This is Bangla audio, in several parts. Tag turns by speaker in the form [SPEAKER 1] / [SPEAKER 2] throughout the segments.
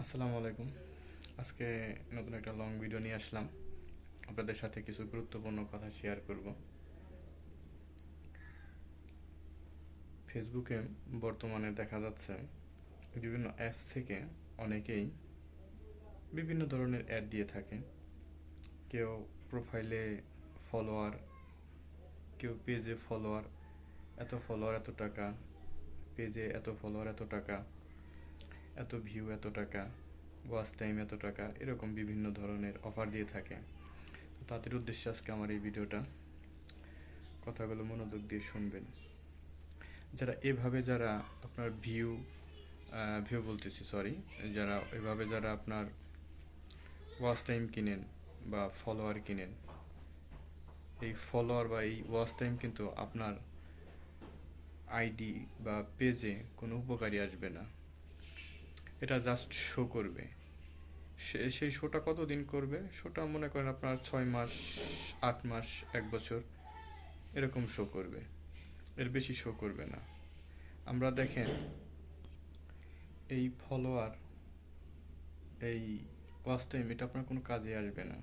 [SPEAKER 1] আসসালামু আলাইকুম। আজকে নতুন একটা লং ভিডিও নিয়ে আসলাম। আপনাদের সাথে কিছু গুরুত্বপূর্ণ কথা শেয়ার করব। ফেসবুকে বর্তমানে দেখা যাচ্ছে বিভিন্ন অ্যাপস থেকে অনেকেই বিভিন্ন ধরনের অ্যাড দিয়ে থাকে। কেউ প্রোফাইলে ফলোয়ার, কেউ পেজে ফলোয়ার, এত ফলোয়ার এত টাকা, পেজে এত ফলোয়ার এত টাকা, এত ভিউ এত টাকা, ওয়াচ টাইম এত টাকা, এরকম বিভিন্ন ধরনের অফার দিয়ে থাকে। তো তাদের উদ্দেশ্যে আজকে আমার এই ভিডিওটা, কথাগুলো মনোযোগ দিয়ে শুনবেন। যারা আপনার ভিউ বলতেছি, সরি, যারা আপনার ওয়াচ টাইম কিনেন বা ফলোয়ার কিনেন, এই ফলোয়ার বা এই ওয়াচ টাইম কিন্তু আপনার আইডি বা পেজে কোনো উপকারী আসবে না। এটা জাস্ট শো করবে। সেই শোটা কতদিন করবে? শোটা মনে করেন আপনার 6 মাস, 8 মাস, 1 বছর এরকম শো করবে, এর বেশি শো করবে না। আমরা দেখেন, এই ফলোয়ার, এই ওয়াচ টাইম, এটা আপনার কোনো কাজে আসবে না।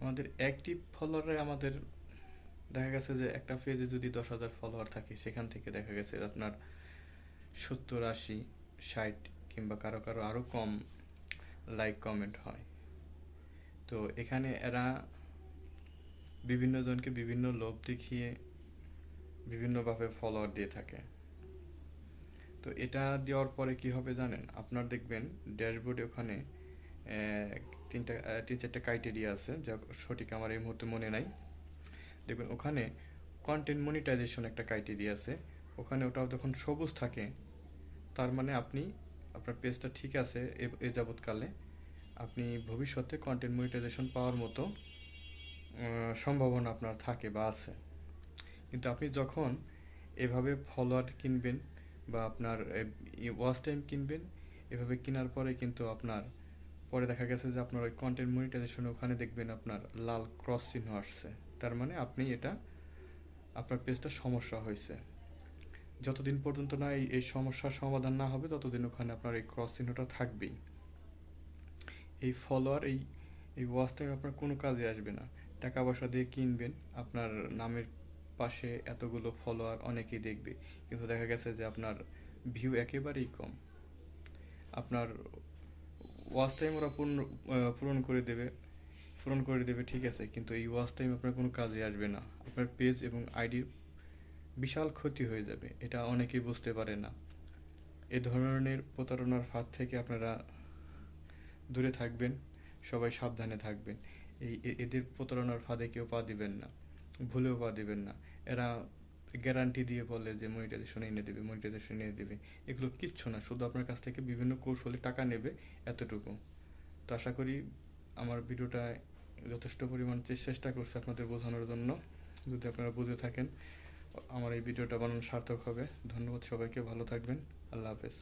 [SPEAKER 1] আমাদের অ্যাক্টিভ ফলোয়ারে আমাদের দেখা গেছে যে একটা পেজে যদি 10,000 ফলোয়ার থাকে, সেখান থেকে দেখা গেছে আপনার 70, 80, 60 কিংবা কারো কারো আরও কম লাইক কমেন্ট হয়। তো এখানে এরা বিভিন্ন জনকে বিভিন্ন লোভ দেখিয়ে বিভিন্নভাবে ফলোয়ার দিয়ে থাকে। তো এটা দেওয়ার পরে কি হবে জানেন? আপনার দেখবেন ড্যাশবোর্ডে ওখানে তিন চারটা ক্রাইটেরিয়া আছে, যা সঠিক আমার এই মুহূর্তে মনে নাই। দেখবেন ওখানে কন্টেন্ট মনিটাইজেশন একটা ক্রাইটেরিয়া আছে। ওখানে ওটাও যখন সবুজ থাকে, তার মানে আপনার পেজটা ঠিক আছে। এ যাবৎকালে আপনি ভবিষ্যতে কন্টেন্ট মনিটাইজেশন পাওয়ার মতো সম্ভাবনা আপনার থাকে বা আছে। কিন্তু আপনি যখন এভাবে ফলোয়ার কিনবেন বা আপনার ওয়াচ টাইম কিনবেন, এভাবে কেনার পরে কিন্তু আপনার পরে দেখা গেছে যে আপনার ওই কন্টেন্ট মনিটাইজেশন ওখানে দেখবেন আপনার লাল ক্রস চিহ্ন আসছে। তার মানে আপনার পেজটা সমস্যা হয়েছে। যতদিন পর্যন্ত না এই সমস্যার সমাধান না হবে, ততদিন ওখানে আপনার এই ক্রস চিহ্নটা থাকবেই। এই ফলোয়ার, এই ওয়াচ টাইম আপনার কোনো কাজে আসবে না। টাকা পয়সা দিয়ে কিনবেন, আপনার নামের পাশে এতগুলো ফলোয়ার অনেকেই দেখবে, কিন্তু দেখা গেছে যে আপনার ভিউ একেবারেই কম। আপনার ওয়াচ টাইম ওরা পূরণ করে দেবে, ঠিক আছে, কিন্তু এই ওয়াচ টাইম আপনার কোনো কাজে আসবে না। আপনার পেজ এবং আইডির বিশাল ক্ষতি হয়ে যাবে। এটা অনেকেই বুঝতে পারে না। এ ধরনের প্রতারণার ফাঁদ থেকে আপনারা দূরে থাকবেন, সবাই সাবধানে থাকবেন। এদের প্রতারণার ফাঁদে কেউ পা দিবেন না, ভুলেও পা দিবেন না। এরা গ্যারান্টি দিয়ে বলে যে মনিটাইজেশন এনে দেবে। এগুলো কিচ্ছু না, শুধু আপনার কাছ থেকে বিভিন্ন কৌশলে টাকা নেবে, এতটুকু। তো আশা করি আমার ভিডিওটা যথেষ্ট পরিমাণ চেষ্টা করছে আপনাদের বোঝানোর জন্য। যদি আপনারা বুঝে থাকেন, আমার এই ভিডিওটা বানানো সার্থক হবে। ধন্যবাদ সবাইকে, ভালো থাকবেন। আল্লাহ হাফেজ।